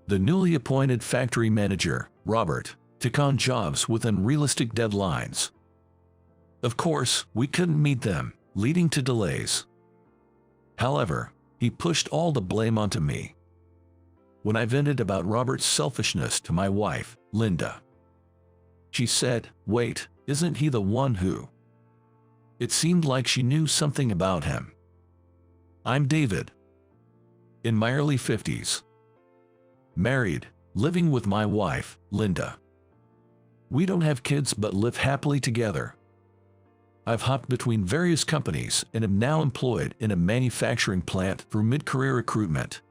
The newly appointed factory manager, Robert, took on jobs with unrealistic deadlines. Of course, we couldn't meet them, leading to delays. However, he pushed all the blame onto me. When I vented about Robert's selfishness to my wife, Linda, she said, "Wait, isn't he the one who?" It seemed like she knew something about him. I'm David, in my early 50s, married, living with my wife, Linda. We don't have kids but live happily together. I've hopped between various companies and am now employed in a manufacturing plant through mid-career recruitment.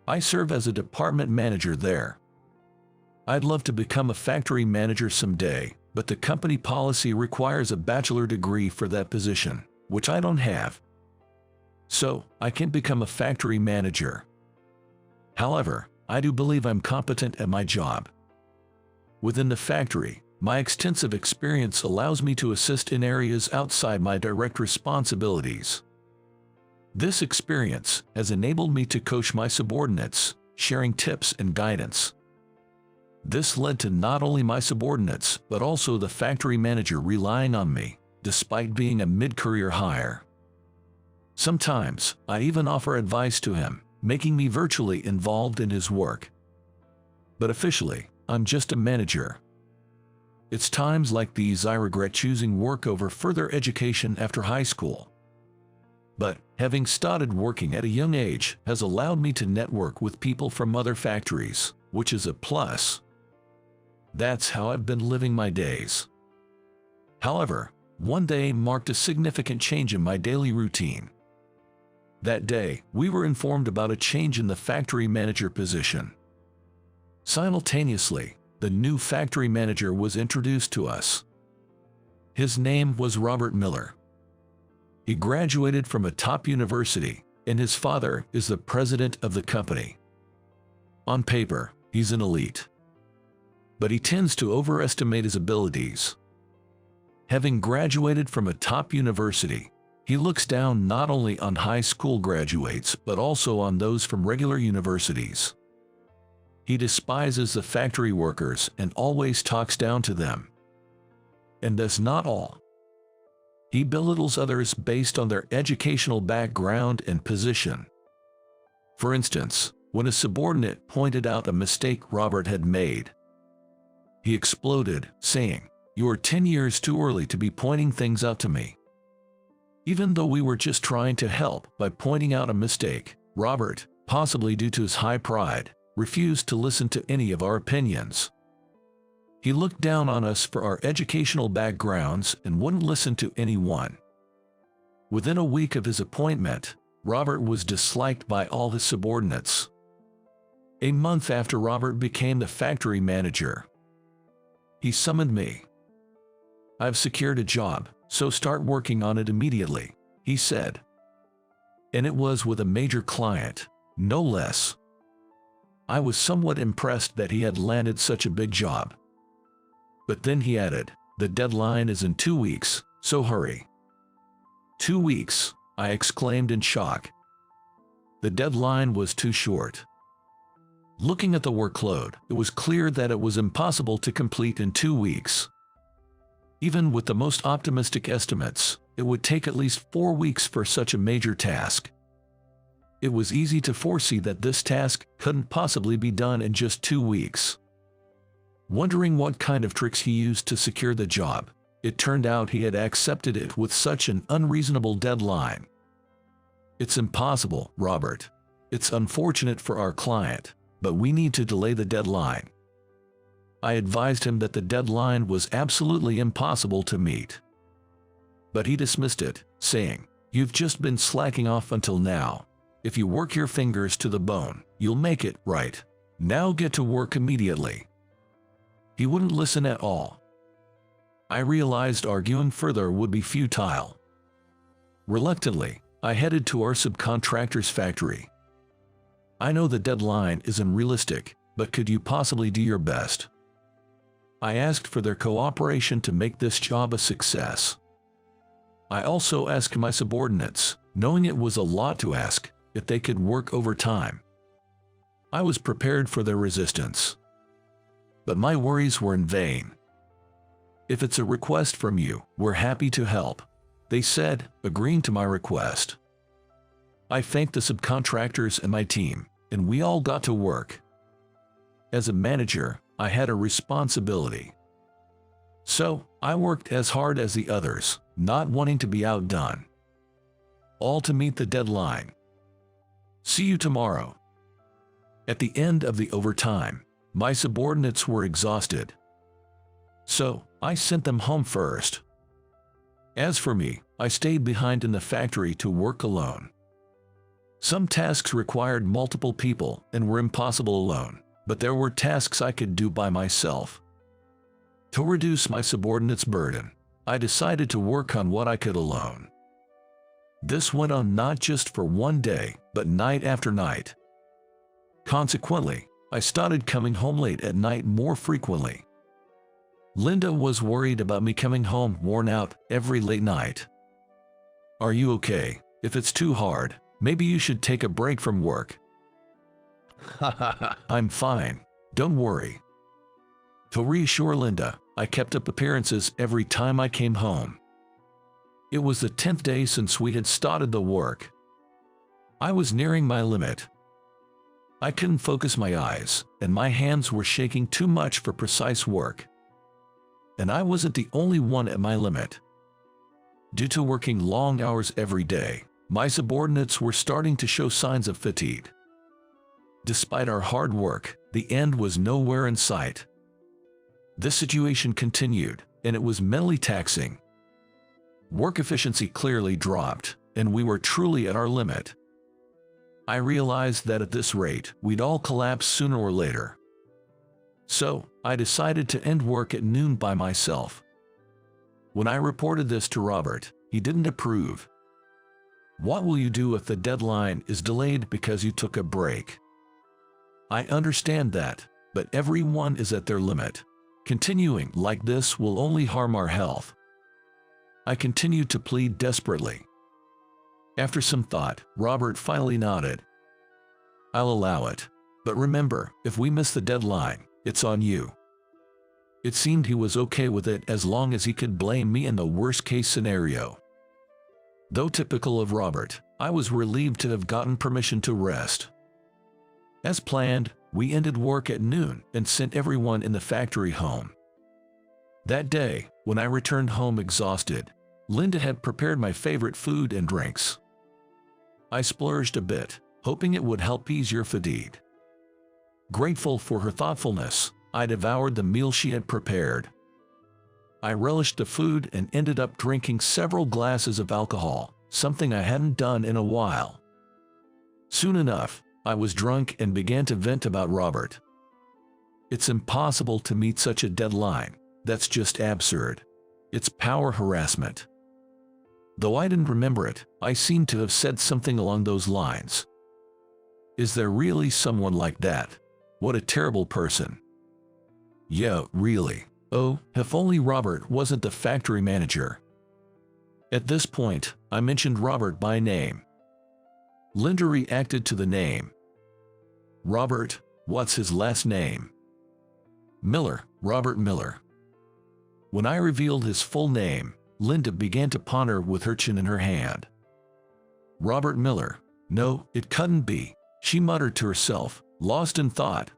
I serve as a department manager there. I'd love to become a factory manager someday, but the company policy requires a bachelor degree for that position, which I don't have. So, I can't become a factory manager. However, I do believe I'm competent at my job. Within the factory, my extensive experience allows me to assist in areas outside my direct responsibilities. This experience has enabled me to coach my subordinates, sharing tips and guidance. This led to not only my subordinates but also the factory manager relying on me, despite being a mid-career hire. Sometimes, I even offer advice to him, making me virtually involved in his work. But officially, I'm just a manager. It's times like these I regret choosing work over further education after high school. But, having started working at a young age has allowed me to network with people from other factories, which is a plus. That's how I've been living my days. However, one day marked a significant change in my daily routine. That day, we were informed about a change in the factory manager position. Simultaneously, the new factory manager was introduced to us. His name was Robert Miller. He graduated from a top university, and his father is the president of the company. On paper, he's an elite. But he tends to overestimate his abilities. Having graduated from a top university, he looks down not only on high school graduates but also on those from regular universities. He despises the factory workers and always talks down to them. And that's not all. He belittles others based on their educational background and position. For instance, when a subordinate pointed out a mistake Robert had made, he exploded, saying, "You're 10 years too early to be pointing things out to me." Even though we were just trying to help by pointing out a mistake, Robert, possibly due to his high pride, refused to listen to any of our opinions. He looked down on us for our educational backgrounds and wouldn't listen to anyone. Within a week of his appointment, Robert was disliked by all his subordinates. A month after Robert became the factory manager, he summoned me. "I've secured a job, so start working on it immediately," he said. And it was with a major client, no less. I was somewhat impressed that he had landed such a big job. But then he added, "The deadline is in 2 weeks, so hurry." 2 weeks, I exclaimed in shock. The deadline was too short. Looking at the workload, it was clear that it was impossible to complete in 2 weeks. Even with the most optimistic estimates, it would take at least 4 weeks for such a major task. It was easy to foresee that this task couldn't possibly be done in just 2 weeks. Wondering what kind of tricks he used to secure the job, it turned out he had accepted it with such an unreasonable deadline. "It's impossible, Robert. It's unfortunate for our client, but we need to delay the deadline." I advised him that the deadline was absolutely impossible to meet. But he dismissed it, saying, "You've just been slacking off until now. If you work your fingers to the bone, you'll make it, right? Now get to work immediately." He wouldn't listen at all. I realized arguing further would be futile. Reluctantly, I headed to our subcontractor's factory. "I know the deadline is unrealistic, but could you possibly do your best?" I asked for their cooperation to make this job a success. I also asked my subordinates, knowing it was a lot to ask, if they could work overtime. I was prepared for their resistance. But my worries were in vain. "If it's a request from you, we're happy to help," they said, agreeing to my request. I thanked the subcontractors and my team, and we all got to work. As a manager, I had a responsibility. So, I worked as hard as the others, not wanting to be outdone. All to meet the deadline. See you tomorrow. At the end of the overtime, my subordinates were exhausted. So, I sent them home first. As for me, I stayed behind in the factory to work alone. Some tasks required multiple people and were impossible alone, but there were tasks I could do by myself. To reduce my subordinates' burden, I decided to work on what I could alone. This went on not just for one day, but night after night. Consequently, I started coming home late at night more frequently. Linda was worried about me coming home worn out every late night. "Are you okay? If it's too hard, maybe you should take a break from work." "I'm fine. Don't worry." To reassure Linda, I kept up appearances every time I came home. It was the 10th day since we had started the work. I was nearing my limit. I couldn't focus my eyes, and my hands were shaking too much for precise work. And I wasn't the only one at my limit. Due to working long hours every day, my subordinates were starting to show signs of fatigue. Despite our hard work, the end was nowhere in sight. This situation continued, and it was mentally taxing. Work efficiency clearly dropped, and we were truly at our limit. I realized that at this rate, we'd all collapse sooner or later. So, I decided to end work at noon by myself. When I reported this to Robert, he didn't approve. "What will you do if the deadline is delayed because you took a break?" I understand that, but everyone is at their limit. Continuing like this will only harm our health. I continued to plead desperately. After some thought, Robert finally nodded. "I'll allow it. But remember, if we miss the deadline, it's on you." It seemed he was okay with it as long as he could blame me in the worst-case scenario. Though typical of Robert, I was relieved to have gotten permission to rest. As planned, we ended work at noon and sent everyone in the factory home. That day, when I returned home exhausted, Linda had prepared my favorite food and drinks. I splurged a bit, hoping it would help ease your fatigue. Grateful for her thoughtfulness, I devoured the meal she had prepared. I relished the food and ended up drinking several glasses of alcohol, something I hadn't done in a while. Soon enough, I was drunk and began to vent about Robert. "It's impossible to meet such a deadline. That's just absurd. It's power harassment." Though I didn't remember it, I seemed to have said something along those lines. Is there really someone like that? What a terrible person. Yeah, really. Oh, if only Robert wasn't the factory manager. At this point, I mentioned Robert by name. Linda reacted to the name. "Robert, what's his last name?" "Miller, Robert Miller." When I revealed his full name, Linda began to ponder with her chin in her hand. "Robert Miller. No, it couldn't be," she muttered to herself, lost in thought.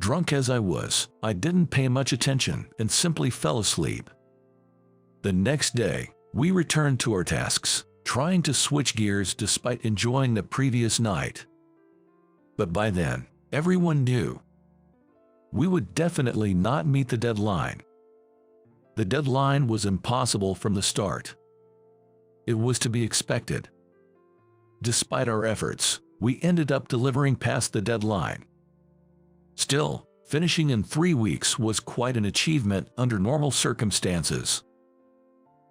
Drunk as I was, I didn't pay much attention and simply fell asleep. The next day, we returned to our tasks, trying to switch gears despite enjoying the previous night. But by then, everyone knew. We would definitely not meet the deadline. The deadline was impossible from the start. It was to be expected. Despite our efforts, we ended up delivering past the deadline. Still, finishing in 3 weeks was quite an achievement under normal circumstances.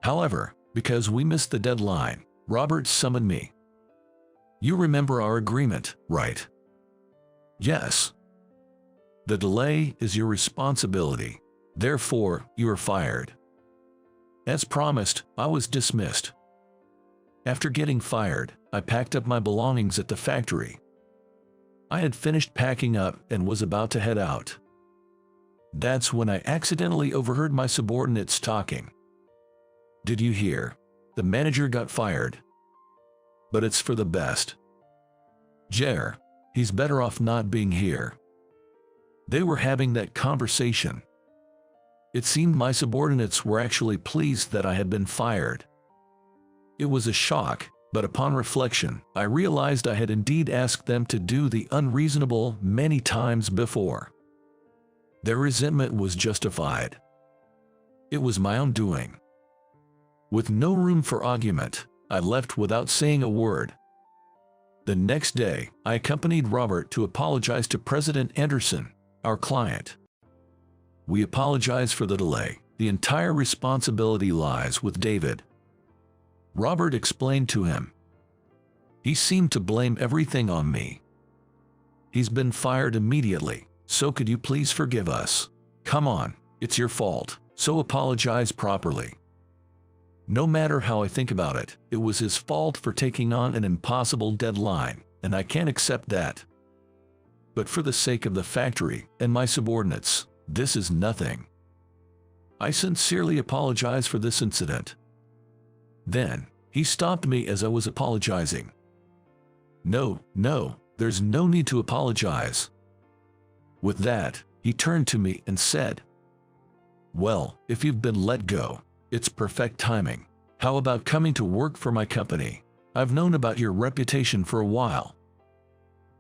However, because we missed the deadline, Robert summoned me. "You remember our agreement, right?" "Yes." "The delay is your responsibility. Therefore, you are fired." As promised, I was dismissed. After getting fired, I packed up my belongings at the factory. I had finished packing up and was about to head out. That's when I accidentally overheard my subordinates talking. "Did you hear? The manager got fired. But it's for the best. Jer, he's better off not being here." They were having that conversation. It seemed my subordinates were actually pleased that I had been fired. It was a shock, but upon reflection, I realized I had indeed asked them to do the unreasonable many times before. Their resentment was justified. It was my own doing. With no room for argument, I left without saying a word. The next day, I accompanied Robert to apologize to President Anderson, our client. "We apologize for the delay. The entire responsibility lies with David," Robert explained to him. "He seemed to blame everything on me. He's been fired immediately, so could you please forgive us? Come on, it's your fault, so apologize properly." No matter how I think about it, it was his fault for taking on an impossible deadline, and I can't accept that. But for the sake of the factory and my subordinates, this is nothing. I sincerely apologize for this incident." Then, he stopped me as I was apologizing. No, there's no need to apologize." With that, he turned to me and said, "Well, if you've been let go, it's perfect timing. How about coming to work for my company? I've known about your reputation for a while."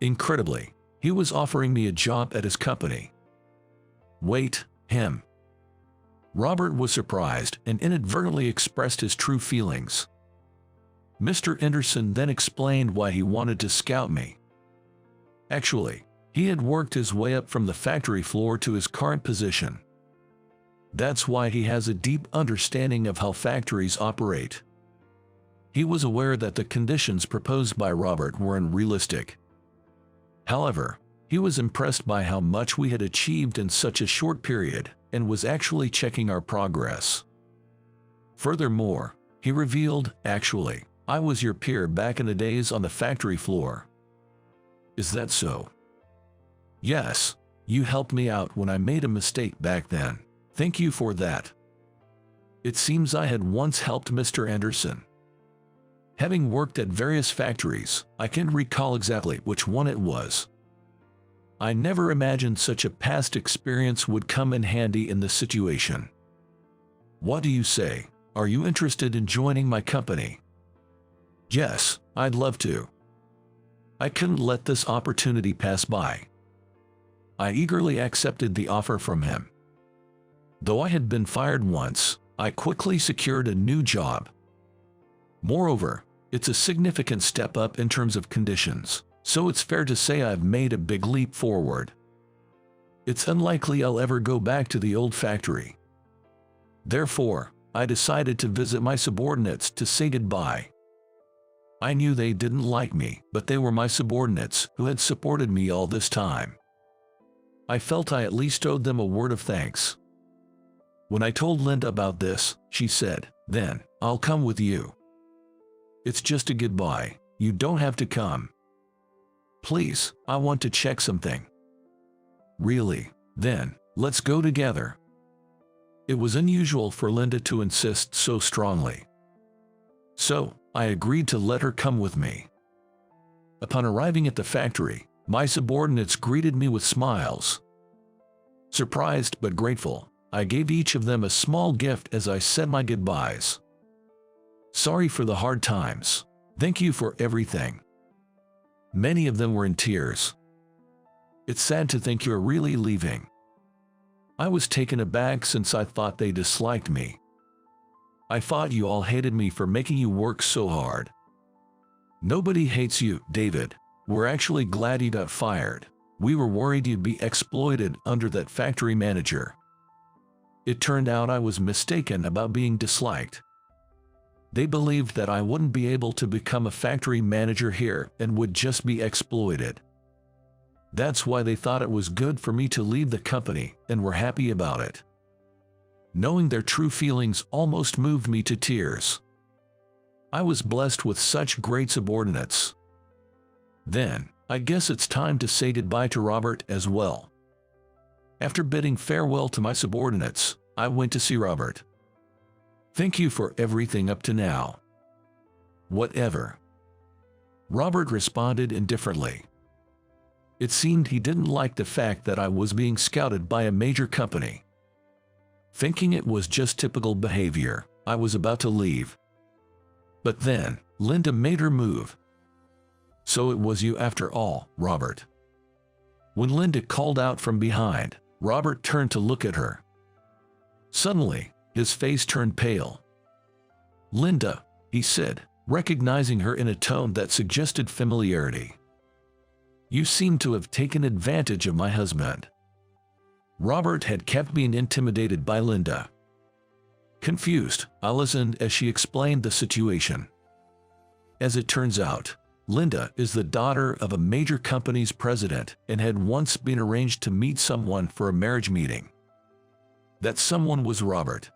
Incredibly, he was offering me a job at his company. Wait, him? Robert was surprised and inadvertently expressed his true feelings. Mr. Anderson then explained why he wanted to scout me. Actually, he had worked his way up from the factory floor to his current position. That's why he has a deep understanding of how factories operate. He was aware that the conditions proposed by Robert were unrealistic. However, he was impressed by how much we had achieved in such a short period and was actually checking our progress. Furthermore, he revealed, "Actually, I was your peer back in the days on the factory floor." "Is that so?" "Yes, you helped me out when I made a mistake back then. Thank you for that." It seems I had once helped Mr. Anderson. Having worked at various factories, I can't recall exactly which one it was. I never imagined such a past experience would come in handy in this situation. What do you say? Are you interested in joining my company? Yes, I'd love to. I couldn't let this opportunity pass by. I eagerly accepted the offer from him. Though I had been fired once, I quickly secured a new job. Moreover, it's a significant step up in terms of conditions, so it's fair to say I've made a big leap forward. It's unlikely I'll ever go back to the old factory. Therefore, I decided to visit my subordinates to say goodbye. I knew they didn't like me, but they were my subordinates who had supported me all this time. I felt I at least owed them a word of thanks. When I told Linda about this, she said, "Then, I'll come with you. It's just a goodbye, you don't have to come." "Please, I want to check something." "Really? Then, let's go together." It was unusual for Linda to insist so strongly. So, I agreed to let her come with me. Upon arriving at the factory, my subordinates greeted me with smiles. Surprised but grateful, I gave each of them a small gift as I said my goodbyes. "Sorry for the hard times. Thank you for everything." Many of them were in tears. "It's sad to think you're really leaving." I was taken aback since I thought they disliked me. "I thought you all hated me for making you work so hard." "Nobody hates you, David. We're actually glad you got fired. We were worried you'd be exploited under that factory manager." It turned out I was mistaken about being disliked. They believed that I wouldn't be able to become a factory manager here and would just be exploited. That's why they thought it was good for me to leave the company and were happy about it. Knowing their true feelings almost moved me to tears. I was blessed with such great subordinates. Then, I guess it's time to say goodbye to Robert as well. After bidding farewell to my subordinates, I went to see Robert. Thank you for everything up to now. Whatever. Robert responded indifferently. It seemed he didn't like the fact that I was being scouted by a major company. Thinking it was just typical behavior, I was about to leave. But then, Linda made her move. So it was you after all, Robert. When Linda called out from behind, Robert turned to look at her. Suddenly, his face turned pale. Linda, he said, recognizing her in a tone that suggested familiarity. You seem to have taken advantage of my husband. Robert had kept being intimidated by Linda. Confused, I listened as she explained the situation. As it turns out, Linda is the daughter of a major company's president and had once been arranged to meet someone for a marriage meeting. That someone was Robert.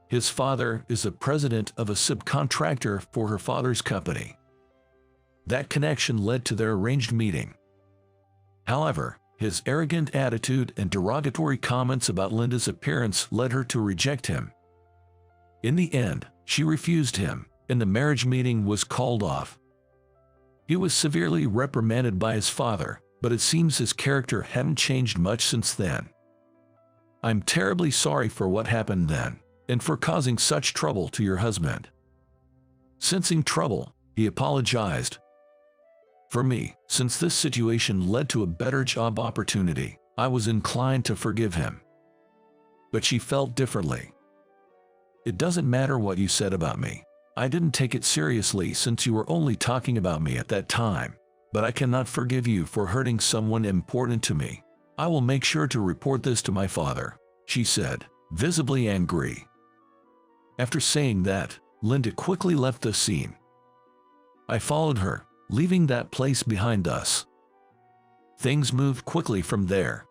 His father is the president of a subcontractor for her father's company. That connection led to their arranged meeting. However, his arrogant attitude and derogatory comments about Linda's appearance led her to reject him. In the end, she refused him, and the marriage meeting was called off. He was severely reprimanded by his father, but it seems his character hadn't changed much since then. I'm terribly sorry for what happened then, and for causing such trouble to your husband. Sensing trouble, he apologized. For me, since this situation led to a better job opportunity, I was inclined to forgive him. But she felt differently. It doesn't matter what you said about me. I didn't take it seriously since you were only talking about me at that time, but I cannot forgive you for hurting someone important to me. I will make sure to report this to my father, she said, visibly angry. After saying that, Linda quickly left the scene. I followed her, leaving that place behind us. Things moved quickly from there.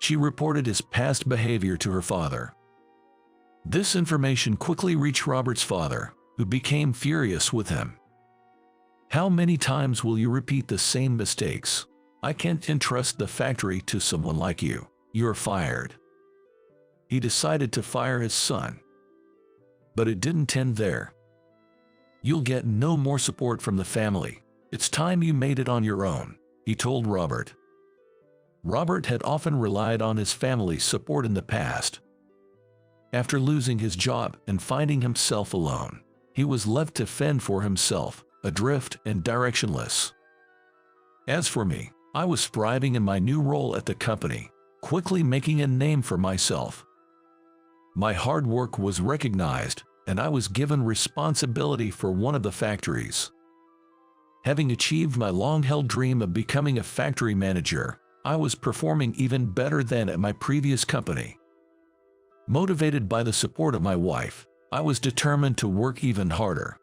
She reported his past behavior to her father. This information quickly reached Robert's father, who became furious with him. How many times will you repeat the same mistakes? I can't entrust the factory to someone like you. You're fired. He decided to fire his son. But it didn't end there. You'll get no more support from the family. It's time you made it on your own, he told Robert. Robert had often relied on his family's support in the past. After losing his job and finding himself alone, he was left to fend for himself, adrift and directionless. As for me, I was thriving in my new role at the company, quickly making a name for myself. My hard work was recognized, and I was given responsibility for one of the factories. Having achieved my long-held dream of becoming a factory manager, I was performing even better than at my previous company. Motivated by the support of my wife, I was determined to work even harder.